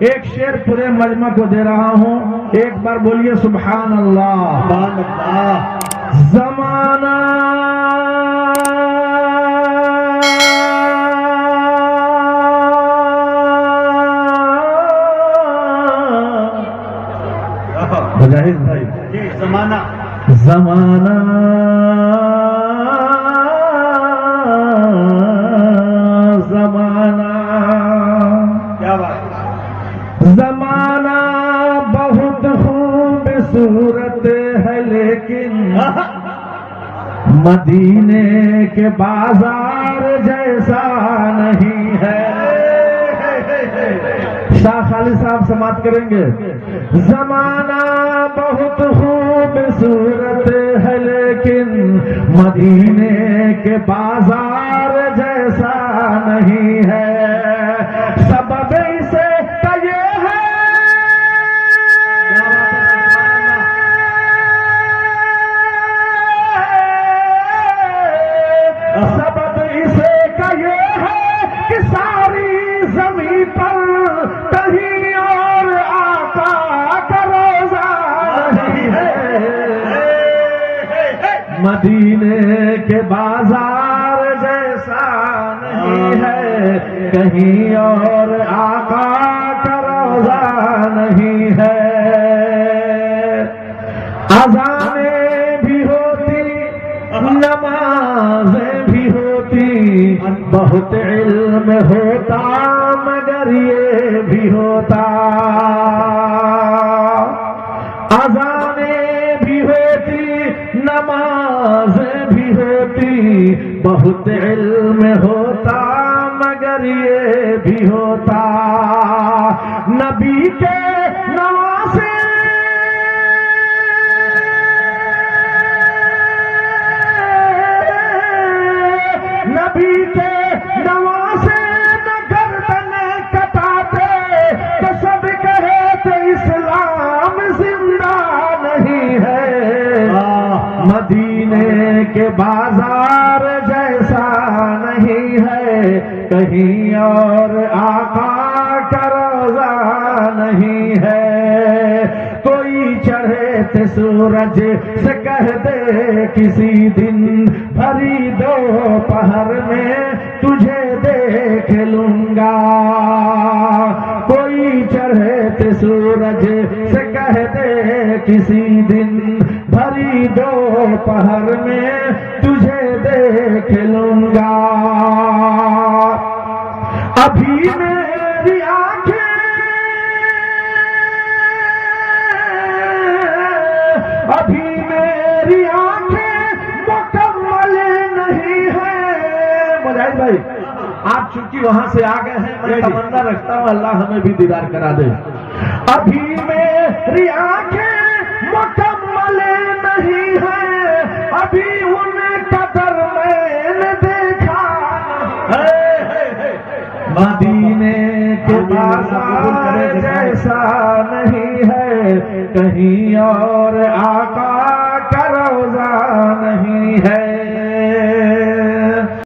एक शेर पूरे मजमा को दे रहा हूं, एक बार बोलिए सुभान अल्लाह। सुभान अल्लाह। जमाना मुजाहिद भाई, जमाना जमाना जमाना क्या बात। जमाना बहुत खूबसूरत है लेकिन मदीने के बाजार जैसा नहीं है। शाह खालिद साहब समाप्त करेंगे। जमाना बहुत खूबसूरत है लेकिन मदीने के बाजार जैसा नहीं है। सबब इसे का ये है, सबब इसे का ये है कि सारी जमीन पर कहीं और आका का रोजा नहीं है। मदीने के बाजार जैसा नहीं है, कहीं और आका का रोजा नहीं है। अज़ानें भी होती, नमाजें भी होती, बहुत इल्म होता मगर ये भी होता। अज़ानें भी होती, नमाजें भी होती, बहुत इल्म होता मगर ये भी होता। नबी के नवासे नबी के नवासे न गर्दन कटाते तो सब कहे तो इस्लाम जिंदा नहीं है। मदीने के बाजार जैसा नहीं है, कहीं और आका का रोजा नहीं है। कोई चढ़े थे सूरज से कह दे किसी दिन भरी दोपहर में तुझे देख लूंगा। कोई चढ़े थे सूरज से कह दे किसी दिन भरी दोपहर में तुझे देख लूंगा। अभी मेरी आंखें, अभी मेरी आंखें मुकम्मल नहीं है। मुजाहिद भाई, आप चूंकि वहां से आ गए हैं, मैं तमन्ना रखता हूं अल्लाह हमें भी दीदार करा दे। अभी मेरी आंखें मुकम्मल नहीं है, अभी उनका दर मैंने देखा नहीं। मदीने के बाजार जैसा नहीं है, कहीं और आका का रोजा नहीं है।